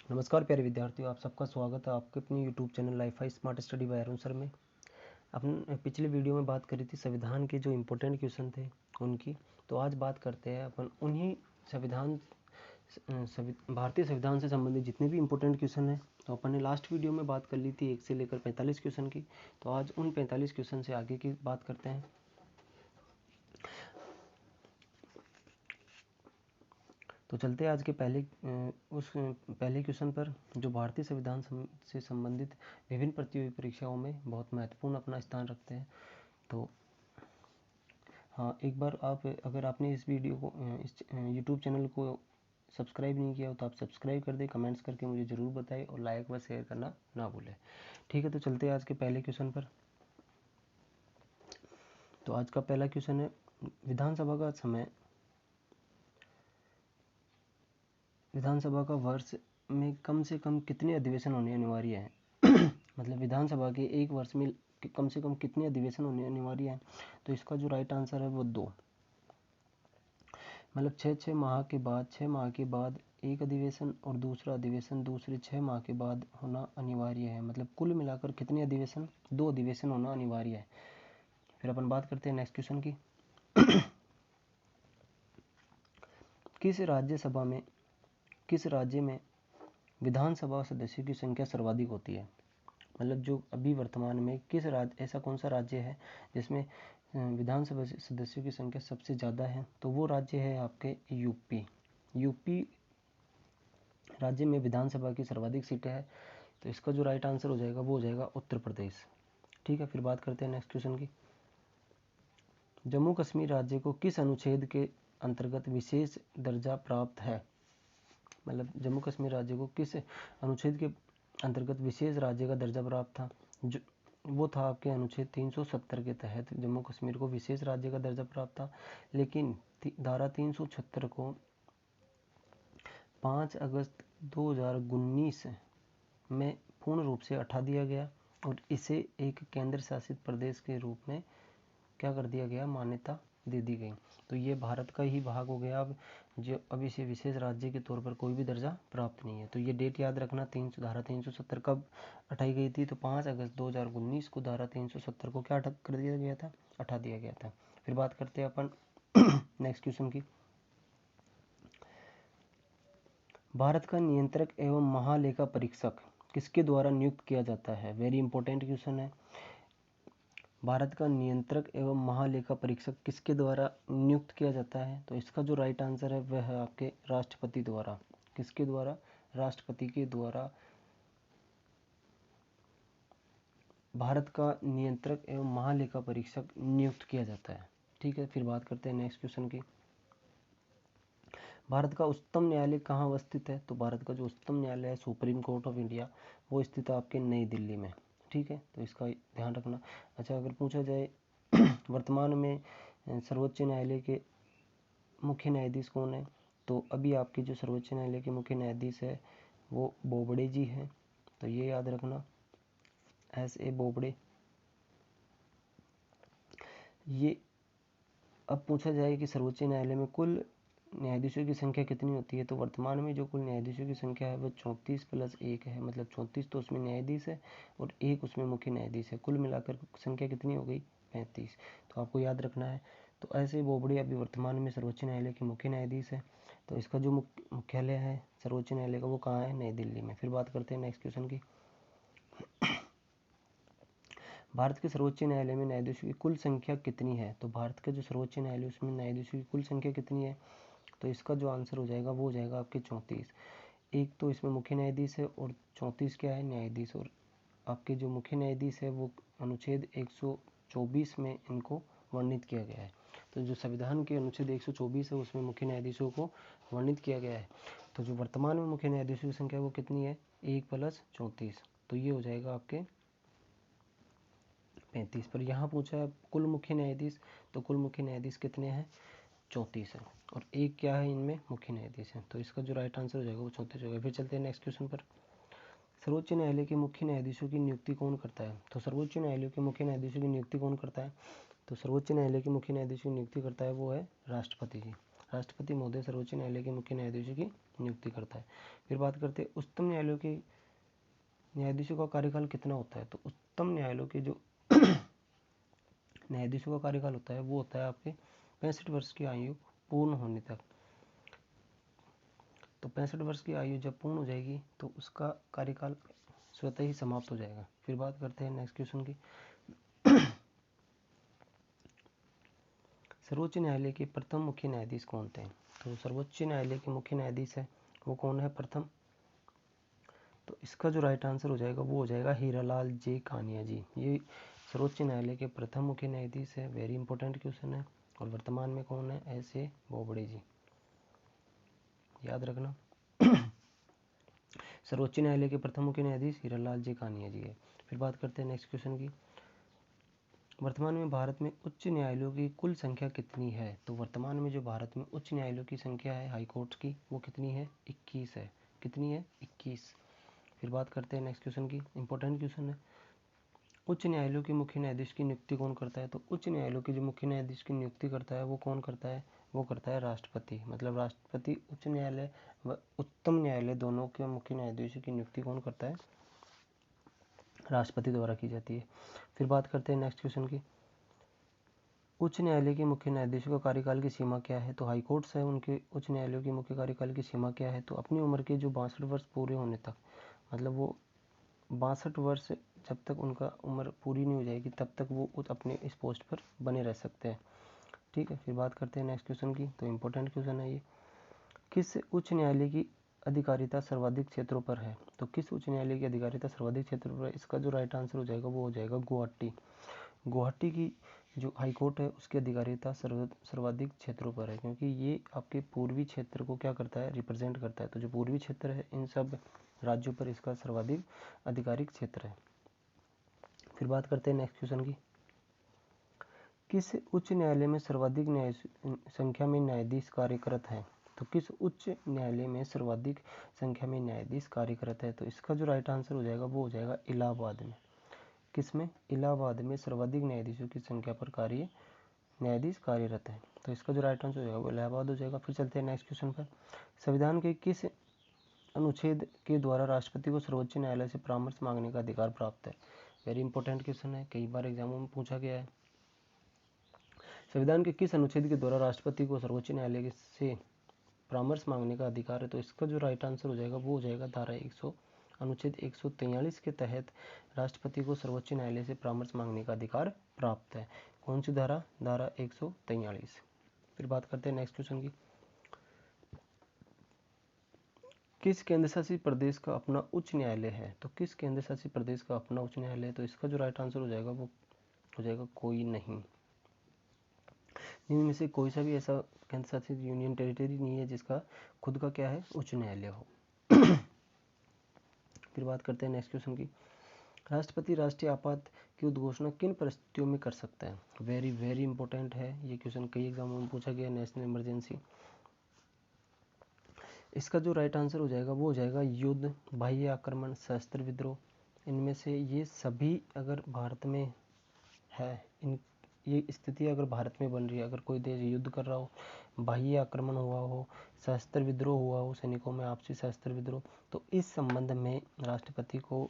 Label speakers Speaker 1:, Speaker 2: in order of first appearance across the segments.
Speaker 1: नमस्कार प्यारे विद्यार्थियों, आप सबका स्वागत है आपके अपने YouTube channel life high smart study bye Arun sir में। अपन पिछले वीडियो में बात करी थी संविधान के जो इम्पोर्टेंट क्वेश्चन थे उनकी। तो आज बात करते हैं अपन उन्हीं भारतीय संविधान से संबंधित जितने भी इम्पोर्टेंट क्वेश्चन हैं। तो अपन ने लास्ट वीडियो में बात कर ली थी 1 से लेकर 45 क्वेश्चन की। तो आज उन 45 क्वेश्चन से आगे की बात करते हैं। तो चलते हैं आज के पहले क्वेश्चन पर, जो भारतीय संविधान से संबंधित विभिन्न प्रतियोगी परीक्षाओं में बहुत महत्वपूर्ण अपना स्थान रखते हैं। तो हाँ, एक बार अगर आपने इस वीडियो को इस यूट्यूब चैनल को सब्सक्राइब नहीं किया हो तो आप सब्सक्राइब कर दें, कमेंट्स करके मुझे ज़रूर बताएं और लाइक व शेयर करना ना भूलें। ठीक है, तो चलते हैं आज के पहले क्वेश्चन पर। तो आज का पहला क्वेश्चन है, विधानसभा का वर्ष में कम से कम कितने अधिवेशन होने अनिवार्य हैं? मतलब विधानसभा के एक वर्ष में कम से कम कितने अधिवेशन होने अनिवार्य हैं? तो इसका जो राइट आंसर है वो 2। मतलब 6 माह के बाद एक अधिवेशन और दूसरा अधिवेशन दूसरे 6 माह के बाद होना अनिवार्य है। मतलब कुल मिलाकर कितने अधिवेशन? 2 अधिवेशन होना अनिवार्य है। फिर अपन बात करते हैं नेक्स्ट क्वेश्चन की। किस राज्य में विधानसभा सदस्यों की संख्या सर्वाधिक होती है? मतलब जो अभी वर्तमान में ऐसा कौन सा राज्य है जिसमें विधानसभा सदस्यों की संख्या सबसे ज़्यादा है? तो वो राज्य है आपके यूपी राज्य में विधानसभा की सर्वाधिक सीटें हैं। तो इसका जो राइट आंसर हो जाएगा वो हो जाएगा उत्तर प्रदेश। ठीक है, फिर बात करते हैं नेक्स्ट क्वेश्चन की। जम्मू कश्मीर राज्य को किस अनुच्छेद के अंतर्गत विशेष दर्जा प्राप्त है? मतलब जम्मू कश्मीर राज्य को किस अनुच्छेद के अंतर्गत विशेष राज्य का दर्जा प्राप्त था? जो वो था आपके अनुच्छेद 370 के तहत जम्मू कश्मीर को विशेष राज्य का दर्जा प्राप्त था। लेकिन धारा 376 को 5 अगस्त 2019 में पूर्ण रूप से हटा दिया गया और इसे एक केंद्र शासित प्रदेश के रूप में क्या कर दिया गया? मान्यता दे दी गई। तो ये भारत का ही भाग हो गया अब इसे विशेष राज्य के तौर पर कोई भी दर्जा प्राप्त नहीं है। तो ये डेट याद रखना, धारा 370 कब हटाई गई थी? तो 5 अगस्त 2019 को धारा 370 को क्या कर दिया गया था? हटा दिया गया था। फिर बात करते हैं अपन नेक्स्ट क्वेश्चन की। भारत का नियंत्रक एवं महालेखा परीक्षक किसके द्वारा नियुक्त किया जाता है? वेरी इंपॉर्टेंट क्वेश्चन है। भारत का नियंत्रक एवं महालेखा परीक्षक किसके द्वारा नियुक्त किया जाता है? तो इसका जो राइट आंसर है वह है आपके राष्ट्रपति द्वारा। किसके द्वारा? राष्ट्रपति के द्वारा भारत का नियंत्रक एवं महालेखा परीक्षक नियुक्त किया जाता है। ठीक है, फिर बात करते हैं नेक्स्ट क्वेश्चन की। भारत का उच्चतम न्यायालय कहाँ स्थित है? तो भारत का जो उच्चतम न्यायालय है, सुप्रीम कोर्ट ऑफ इंडिया, वो स्थित है आपके नई दिल्ली में। ठीक है, तो इसका ध्यान रखना। अच्छा, अगर पूछा जाए वर्तमान में सर्वोच्च न्यायालय के मुख्य न्यायाधीश कौन है? तो अभी आपके जो सर्वोच्च न्यायालय के मुख्य न्यायाधीश है वो बोबड़े जी हैं। तो ये याद रखना, S.A. बोबड़े। ये अब पूछा जाए कि सर्वोच्च न्यायालय में कुल न्यायाधीशों की संख्या कितनी होती है? तो वर्तमान में जो कुल न्यायाधीशों की संख्या है वो 34 + 1 है। मतलब 34 तो उसमें न्यायाधीश है और 1 उसमें मुख्य न्यायाधीश है। कुल मिलाकर संख्या कितनी हो गई? 35। तो आपको याद रखना है। तो ऐसे बोबड़े अभी वर्तमान में सर्वोच्च न्यायालय के मुख्य न्यायाधीश है। तो इसका जो मुख्यालय है सर्वोच्च न्यायालय का वो कहाँ है? नई दिल्ली में। फिर बात करते हैं नेक्स्ट क्वेश्चन की। भारत के सर्वोच्च न्यायालय में न्यायाधीशों की कुल संख्या कितनी है? तो भारत का जो सर्वोच्च न्यायालय उसमें न्यायाधीशों की कुल संख्या कितनी है? तो इसका जो आंसर हो जाएगा वो हो जाएगा आपके 34। एक तो इसमें मुख्य न्यायाधीश है और 34 क्या है? न्यायाधीश। और आपके जो मुख्य न्यायाधीश है वो अनुच्छेद 124 में इनको वर्णित किया गया है। तो जो संविधान के अनुच्छेद 124 है उसमें मुख्य न्यायाधीशों को वर्णित किया गया है। तो जो वर्तमान में मुख्य न्यायाधीशों की संख्या वो कितनी है? 1 + 34। तो ये हो जाएगा आपके 35। पर यहाँ पूछा है कुल मुख्य न्यायाधीश, तो कुल मुख्य न्यायाधीश कितने हैं? 34 है और एक क्या है इनमें? मुख्य न्यायाधीश है। तो इसका जो राइट आंसर हो जाएगा वो 34 होगा। फिर चलते हैं नेक्स्ट क्वेश्चन पर। सर्वोच्च न्यायालय के मुख्य न्यायाधीशों की नियुक्ति कौन करता है? तो सर्वोच्च न्यायालय के मुख्य न्यायाधीशों की नियुक्ति कौन करता है? तो सर्वोच्च न्यायालय के मुख्य न्यायाधीशों की नियुक्ति करता है वो है राष्ट्रपति जी। राष्ट्रपति महोदय सर्वोच्च न्यायालय के मुख्य न्यायाधीशों की नियुक्ति करता है। फिर बात करते हैं उच्चतम न्यायालयों के न्यायाधीशों का कार्यकाल कितना होता है। तो उच्चतम न्यायालयों के जो न्यायाधीशों का कार्यकाल होता है वो होता है आपके 65 वर्ष की आयु पूर्ण होने तक। तो 65 वर्ष की आयु जब पूर्ण हो जाएगी तो उसका कार्यकाल स्वतः ही समाप्त हो जाएगा। फिर बात करते हैं नेक्स्ट क्वेश्चन की। सर्वोच्च न्यायालय के प्रथम मुख्य न्यायाधीश कौन थे। तो सर्वोच्च न्यायालय के मुख्य न्यायाधीश है वो कौन है प्रथम। तो इसका जो राइट आंसर हो जाएगा वो हो जाएगा हीरालाल जे कानिया जी। ये सर्वोच्च न्यायालय के प्रथम मुख्य न्यायाधीश है। वेरी इंपॉर्टेंट क्वेश्चन है। और वर्तमान में कौन है, एस.ए. बोबड़े जी, याद रखना। सर्वोच्च न्यायालय के प्रथम मुख्य न्यायाधीश हीरालाल जे कानिया जी है। फिर बात करते हैं नेक्स्ट क्वेश्चन की। वर्तमान में भारत में उच्च न्यायालयों की कुल संख्या कितनी है। तो वर्तमान में जो भारत में उच्च न्यायालयों की संख्या है हाई कोर्ट की वो कितनी है, 21 है। कितनी है, 21। फिर बात करते हैं नेक्स्ट क्वेश्चन की। इंपॉर्टेंट क्वेश्चन है। उच्च न्यायालयों के मुख्य न्यायाधीश की नियुक्ति कौन करता है। तो उच्च न्यायालयों के जो मुख्य न्यायाधीश की नियुक्ति करता है वो कौन करता है, वो करता है राष्ट्रपति। मतलब राष्ट्रपति उच्च न्यायालय व उच्चतम न्यायालय दोनों के मुख्य न्यायाधीशों की नियुक्ति कौन करता है, राष्ट्रपति द्वारा की जाती है। फिर बात करते हैं नेक्स्ट क्वेश्चन की। उच्च न्यायालय के मुख्य न्यायाधीशों का कार्यकाल की सीमा क्या है। तो हाई कोर्ट्स है उनके उच्च न्यायालयों की मुख्य कार्यकाल की सीमा क्या है। तो अपनी उम्र के जो 62 वर्ष पूरे होने तक, मतलब वो 62 वर्ष जब तक उनका उम्र पूरी नहीं हो जाएगी तब तक वो अपने इस पोस्ट पर बने रह सकते हैं। ठीक है। फिर बात करते हैं नेक्स्ट क्वेश्चन की। तो इम्पोर्टेंट क्वेश्चन है ये। किस उच्च न्यायालय की अधिकारिता सर्वाधिक क्षेत्रों पर है। तो किस उच्च न्यायालय की अधिकारिता सर्वाधिक क्षेत्रों पर है। इसका जो राइट आंसर हो जाएगा वो हो जाएगा गुवाहाटी। गुवाहाटी की जो हाई कोर्ट है उसकी अधिकारिता सर्वाधिक क्षेत्रों पर है, क्योंकि ये आपके पूर्वी क्षेत्र को क्या करता है, रिप्रेजेंट करता है। तो जो पूर्वी क्षेत्र है इन सब राज्यों पर इसका सर्वाधिक आधिकारिक क्षेत्र है। फिर बात करते हैं नेक्स्ट क्वेश्चन की। किस उच्च न्यायालय में सर्वाधिक न्याय संख्या में न्यायाधीश कार्यरत हैं। तो किस उच्च न्यायालय में सर्वाधिक संख्या में न्यायाधीश कार्यरत है। तो इसका जो राइट आंसर हो जाएगा वो हो जाएगा इलाहाबाद में। किसमें, इलाहाबाद में सर्वाधिक न्यायाधीशों की संख्या पर न्यायाधीश कार्यरत है। तो इसका जो राइट आंसर हो जाएगा वो इलाहाबाद हो जाएगा। फिर चलते हैं नेक्स्ट क्वेश्चन पर। संविधान के किस अनुच्छेद के द्वारा राष्ट्रपति को सर्वोच्च न्यायालय से परामर्श मांगने का अधिकार प्राप्त है। वेरी इंपॉर्टेंट क्वेश्चन है, कई बार एग्जामों में पूछा गया है। संविधान के किस अनुच्छेद के द्वारा राष्ट्रपति को सर्वोच्च न्यायालय से परामर्श मांगने का अधिकार है। तो इसका जो राइट आंसर हो जाएगा वो हो जाएगा अनुच्छेद 143 के तहत राष्ट्रपति को सर्वोच्च न्यायालय से परामर्श मांगने का अधिकार प्राप्त है। कौन सी धारा, धारा 143। फिर बात करते हैं नेक्स्ट क्वेश्चन की। किस केंद्र शासित प्रदेश का अपना उच्च न्यायालय है। तो किस केंद्र शासित प्रदेश का अपना उच्च न्यायालय है। तो इसका जो राइट आंसर हो जाएगा वो हो जाएगा कोई नहीं। इनमें से कोई सा भी ऐसा केंद्र शासित यूनियन टेरिटरी नहीं है जिसका खुद का क्या है, उच्च न्यायालय हो। फिर बात करते हैं नेक्स्ट क्वेश्चन की। राष्ट्रपति राष्ट्रीय आपात की उद्घोषणा किन परिस्थितियों में कर सकता है। वेरी वेरी इंपॉर्टेंट है ये क्वेश्चन, कई एग्जामों में पूछा गया। National emergency. इसका जो राइट आंसर हो जाएगा वो हो जाएगा युद्ध, बाह्य आक्रमण, सशस्त्र विद्रोह। इनमें से ये सभी अगर भारत में है, ये स्थिति अगर भारत में बन रही है, अगर कोई देश युद्ध कर रहा हो, बाह्य आक्रमण हुआ हो, सशस्त्र विद्रोह हुआ हो, सैनिकों में आपसी सशस्त्र विद्रोह, तो इस संबंध में राष्ट्रपति को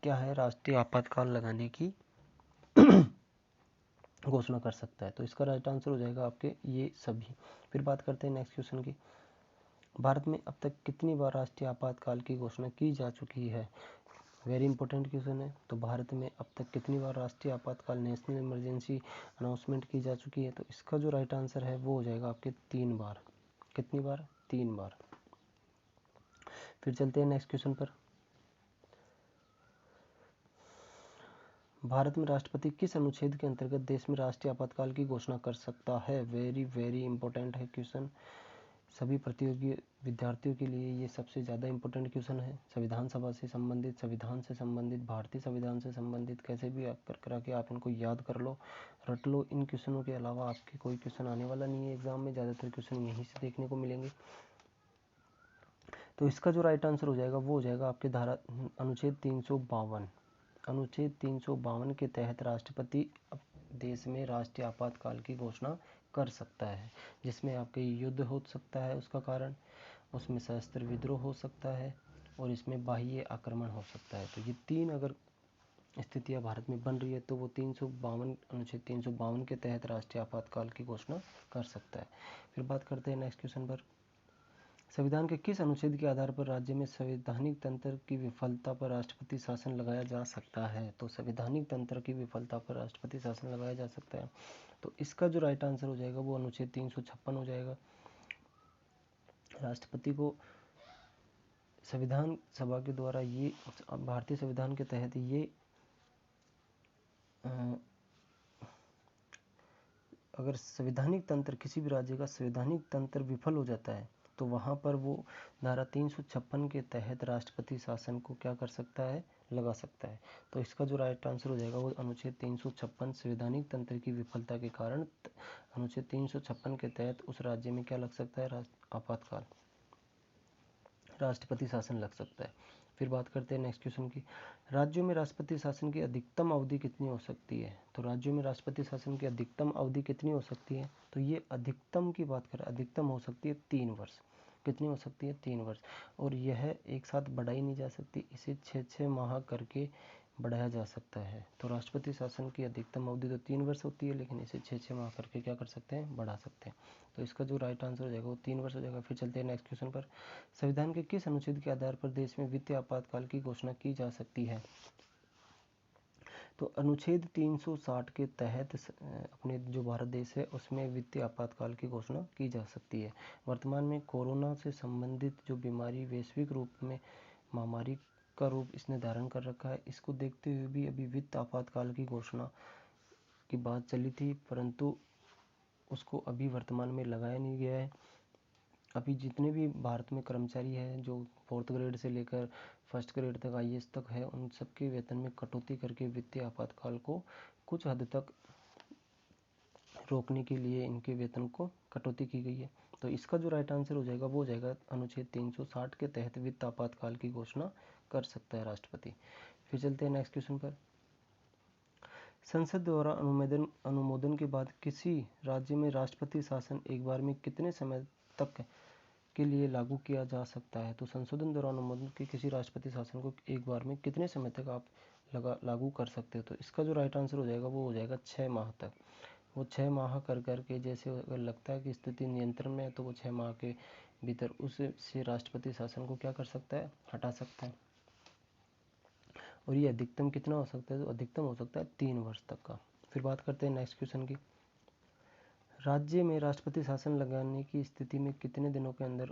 Speaker 1: क्या है, राष्ट्रीय आपातकाल लगाने की घोषणा कर सकता है। तो इसका राइट आंसर हो जाएगा आपके ये सभी। फिर बात करते हैं नेक्स्ट क्वेश्चन की। भारत में अब तक कितनी बार राष्ट्रीय आपातकाल की घोषणा की जा चुकी है। वेरी इंपॉर्टेंट क्वेश्चन है। तो भारत में अब तक कितनी बार राष्ट्रीय आपातकाल, नेशनल इमरजेंसी अनाउंसमेंट की जा चुकी है। तो इसका जो राइट आंसर है वो हो जाएगा आपके 3 बार। कितनी बार, 3 बार। फिर चलते हैं नेक्स्ट क्वेश्चन पर। भारत में राष्ट्रपति किस अनुच्छेद के अंतर्गत देश में राष्ट्रीय आपातकाल की घोषणा कर सकता है। वेरी वेरी इंपॉर्टेंट है क्वेश्चन। सभी प्रतियोगी विद्यार्थियों के लिए ये सबसे ज़्यादा इंपॉर्टेंट क्वेश्चन है। संविधान सभा से संबंधित, संविधान से संबंधित, भारतीय संविधान से संबंधित, कैसे भी आप करा के आप इनको याद कर लो, रट लो। इन क्वेश्चनों के अलावा आपके कोई क्वेश्चन आने वाला नहीं है एग्जाम में, ज़्यादातर क्वेश्चन यहीं से देखने को मिलेंगे। तो इसका जो राइट आंसर हो जाएगा वो हो जाएगा आपके धारा अनुच्छेद 352। अनुच्छेद 352 के तहत राष्ट्रपति देश में राष्ट्रीय आपातकाल की घोषणा कर सकता है, जिसमें आपके युद्ध हो सकता है उसका कारण, उसमें सशस्त्र विद्रोह हो सकता है और इसमें बाह्य आक्रमण हो सकता है। तो ये 3 अगर स्थितियां भारत में बन रही है तो वो 352 अनुच्छेद 352 के तहत राष्ट्रीय आपातकाल की घोषणा कर सकता है। फिर बात करते हैं नेक्स्ट क्वेश्चन पर, संविधान के किस अनुच्छेद के आधार पर राज्य में संवैधानिक तंत्र की विफलता पर राष्ट्रपति शासन लगाया जा सकता है? तो संवैधानिक तंत्र की विफलता पर राष्ट्रपति शासन लगाया जा सकता है। तो इसका जो राइट आंसर हो जाएगा वो अनुच्छेद 356 हो जाएगा। राष्ट्रपति को संविधान सभा के द्वारा ये भारतीय संविधान के तहत ये अगर संवैधानिक तंत्र, किसी भी राज्य का संवैधानिक तंत्र विफल हो जाता है तो वहाँ पर वो धारा 356 के तहत राष्ट्रपति शासन को क्या कर सकता है, लगा सकता है। तो इसका जो राइट आंसर हो जाएगा वो अनुच्छेद 356 संवैधानिक तंत्र की विफलता के कारण अनुच्छेद 356 के तहत उस राज्य में क्या लग सकता है, आपातकाल, राष्ट्रपति शासन लग सकता है। फिर बात करते हैं नेक्स्ट क्वेश्चन की, राज्यों में राष्ट्रपति शासन की अधिकतम अवधि कितनी हो सकती है? तो राज्यों में राष्ट्रपति शासन की अधिकतम अवधि कितनी हो सकती है? तो ये अधिकतम की बात करें, अधिकतम हो सकती है 3 वर्ष। कितनी हो सकती है? 3 वर्ष। और यह एक साथ बढ़ाई नहीं जा सकती, इसे 6-6 माह करके बढ़ाया जा सकता है। तो राष्ट्रपति शासन की अधिकतम अवधि तो 3 वर्ष होती है, लेकिन इसे 6-6 माह करके क्या कर सकते हैं, बढ़ा सकते हैं। तो इसका जो राइट आंसर हो जाएगा वो 3 वर्ष हो जाएगा। फिर चलते हैं नेक्स्ट क्वेश्चन पर, संविधान के किस अनुच्छेद के आधार पर देश में वित्तीय आपातकाल की घोषणा की जा सकती है? तो अनुच्छेद 360 के तहत अपने जो भारत देश है उसमें वित्तीय आपातकाल की घोषणा की जा सकती है। वर्तमान में कोरोना से संबंधित जो बीमारी वैश्विक रूप में महामारी का रूप इसने धारण कर रखा है, इसको देखते हुए भी अभी वित्त आपातकाल की घोषणा की बात चली थी, परंतु उसको अभी वर्तमान में लगाया नहीं गया है। अभी जितने भी भारत में कर्मचारी हैं जो 4th ग्रेड से लेकर 1st ग्रेड तक IAS तक है, उन सबके वेतन में कटौती करके वित्तीय आपातकाल को कुछ हद तक रोकने के लिए इनके वेतन को कटौती की गई है। तो इसका जो राइट आंसर हो जाएगा वो हो जाएगा अनुच्छेद 360 के तहत वित्त आपातकाल की घोषणा कर सकता है राष्ट्रपति। फिर चलते हैं नेक्स्ट क्वेश्चन पर, संसद द्वारा अनुमोदन के बाद किसी राज्य में राष्ट्रपति शासन एक बार में कितने समय तक के लिए लागू किया जा सकता है? तो संशोधन द्वारा अनुमोदन के किसी राष्ट्रपति शासन को एक बार में कितने समय तक आप लागू कर सकते हो? तो इसका जो राइट आंसर हो जाएगा वो हो जाएगा 6 माह तक। वो 6 माह कर के जैसे अगर लगता है कि स्थिति नियंत्रण में है तो वो 6 माह के भीतर उससे राष्ट्रपति शासन को क्या कर सकता है, हटा सकता है। और ये अधिकतम कितना हो सकता है? तो अधिकतम हो सकता है 3 वर्ष तक का। फिर बात करते हैं नेक्स्ट क्वेश्चन की, राज्य में राष्ट्रपति शासन लगाने की स्थिति में कितने दिनों के अंदर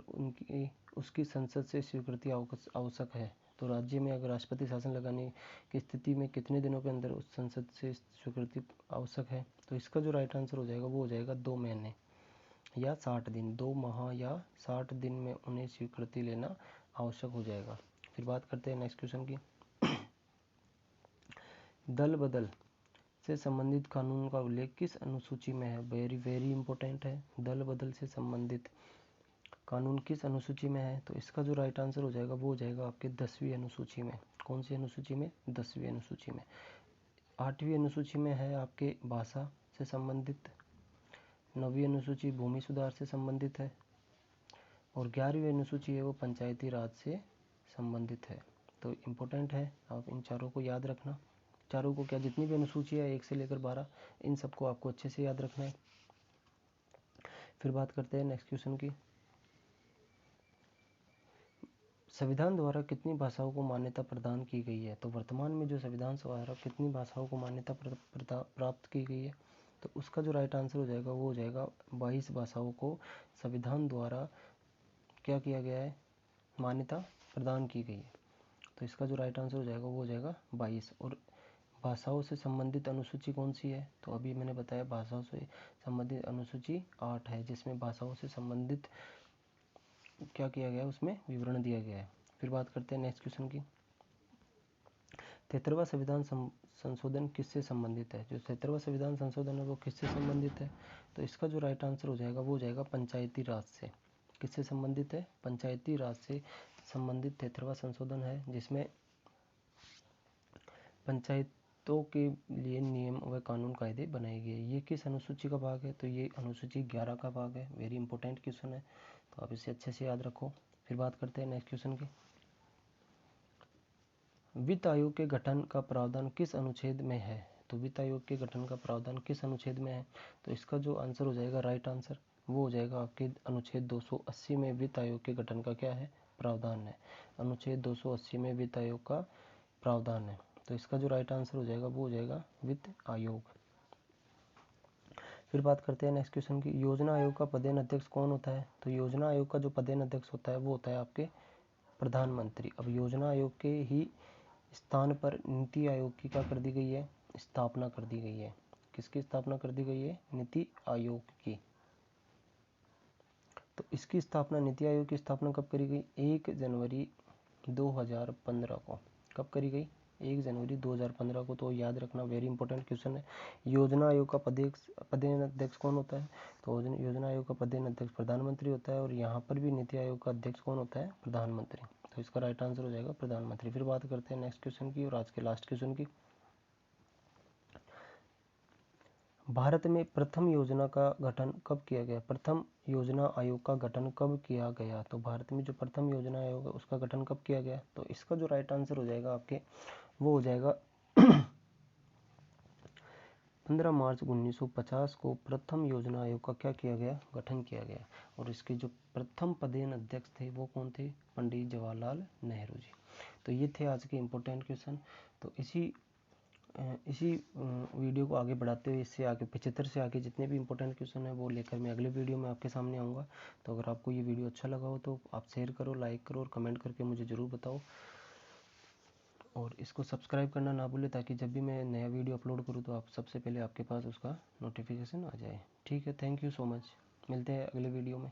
Speaker 1: उसकी संसद से स्वीकृति आवश्यक है? तो राज्य में अगर राष्ट्रपति शासन लगाने की स्थिति में कितने दिनों के अंदर उस संसद से स्वीकृति आवश्यक है? तो इसका जो राइट आंसर हो जाएगा वो हो जाएगा 2 महीने या 60 दिन, 2 माह या 60 दिन में उन्हें स्वीकृति लेना आवश्यक हो जाएगा। फिर बात करते हैं नेक्स्ट क्वेश्चन की, दल बदल से संबंधित कानून का उल्लेख किस अनुसूची में है? वेरी इंपॉर्टेंट है, दल बदल से संबंधित कानून किस अनुसूची में है? तो इसका जो राइट आंसर हो जाएगा वो हो जाएगा आपके 10वीं अनुसूची में। कौन सी अनुसूची में? 10वीं अनुसूची में। 8वीं अनुसूची में है आपके भाषा से संबंधित, 9वीं अनुसूची भूमि सुधार से संबंधित है और 11वीं अनुसूची है वो पंचायती राज से संबंधित है। तो इम्पोर्टेंट है, आप इन चारों को याद रखना। चारों को क्या, जितनी भी अनुसूची है 1 से लेकर 12, इन सबको आपको अच्छे से याद रखना है। फिर बात करते हैं नेक्स्ट क्वेश्चन की, संविधान द्वारा कितनी भाषाओं को मान्यता प्रदान की गई है? तो वर्तमान में जो संविधान द्वारा कितनी भाषाओं को मान्यता प्राप्त की गई है? तो उसका जो राइट आंसर हो जाएगा वो हो जाएगा 22 भाषाओं को संविधान द्वारा क्या किया गया है, मान्यता प्रदान की गई है। तो इसका जो राइट आंसर हो जाएगा वो हो जाएगा 22। और भाषाओं से संबंधित अनुसूची कौन सी है? तो अभी मैंने बताया भाषाओं से संबंधित अनुसूची 8 है, जिसमें भाषाओं से संबंधित क्या किया गया है, उसमें विवरण दिया गया है। फिर बात करते हैं नेक्स्ट क्वेश्चन की, 73वां संविधान संशोधन किससे संबंधित है? जो 73वां संविधान संशोधन है वो किससे संबंधित है? तो इसका जो राइट आंसर हो जाएगा वो हो जाएगा पंचायती राज से। किससे संबंधित है? पंचायती राज से संबंधित 73वां संशोधन है, जिसमें पंचायत हितों के लिए नियम व कानून कायदे बनाए गए। ये किस अनुसूची का भाग है? तो ये अनुसूची 11 का भाग है। वेरी इंपॉर्टेंट क्वेश्चन है, तो आप इसे अच्छे से याद रखो। फिर बात करते हैं नेक्स्ट क्वेश्चन की। वित्त आयोग के गठन का प्रावधान किस अनुच्छेद में है? तो वित्त आयोग के गठन का प्रावधान किस अनुच्छेद में है? तो इसका जो आंसर हो जाएगा, राइट आंसर, वो हो जाएगा आपके अनुच्छेद 280 में वित्त आयोग के गठन का क्या है? प्रावधान है। अनुच्छेद 280 में वित्त आयोग का प्रावधान है। तो इसका जो राइट आंसर हो जाएगा वो हो जाएगा वित्त आयोग। फिर बात करते हैं नेक्स्ट क्वेश्चन की। योजना आयोग का पदेन अध्यक्ष कौन होता है? तो योजना आयोग का जो पदेन अध्यक्ष होता है वो होता है आपके प्रधानमंत्री। अब योजना आयोग के ही स्थान पर नीति आयोग की क्या कर दी गई है? स्थापना कर दी गई है। किसकी स्थापना कर दी गई है? नीति आयोग की। तो इसकी स्थापना, नीति आयोग की स्थापना कब करी गई? 1 जनवरी 2015 को। कब करी गई? 1 जनवरी 2015 को। तो याद रखना, वेरी इंपॉर्टेंट क्वेश्चन है। योजना आयोग का पदेन अध्यक्ष कौन होता है? तो योजना आयोग का पदेन अध्यक्ष प्रधानमंत्री होता है, और यहाँ पर भी नीति आयोग का अध्यक्ष कौन होता है? प्रधानमंत्री। तो इसका राइट आंसर हो जाएगा प्रधानमंत्री। फिर बात करते हैं नेक्स्ट क्वेश्चन की और आज के लास्ट क्वेश्चन की। भारत में प्रथम योजना का गठन कब किया गया? प्रथम योजना आयोग का गठन कब किया गया? तो भारत में जो प्रथम योजना आयोग है उसका गठन कब किया गया? तो इसका जो राइट आंसर हो जाएगा आपके, वो हो जाएगा 15 मार्च 1950 को प्रथम योजना आयोग का क्या किया गया? गठन किया गया। और इसके जो प्रथम पदेन अध्यक्ष थे वो कौन थे? पंडित जवाहरलाल नेहरू जी। तो ये थे आज के इम्पोर्टेंट क्वेश्चन। तो इसी वीडियो को आगे बढ़ाते हुए, इससे आगे 75 से आगे जितने भी इंपॉर्टेंट क्वेश्चन है वो लेकर मैं अगले वीडियो में आपके सामने आऊँगा। तो अगर आपको ये वीडियो अच्छा लगा हो तो आप शेयर करो, लाइक करो और कमेंट करके मुझे ज़रूर बताओ। और इसको सब्सक्राइब करना ना भूलें, ताकि जब भी मैं नया वीडियो अपलोड करूँ तो आप सबसे पहले आपके पास उसका नोटिफिकेशन आ जाए। ठीक है, थैंक यू सो मच। मिलते हैं अगले वीडियो में।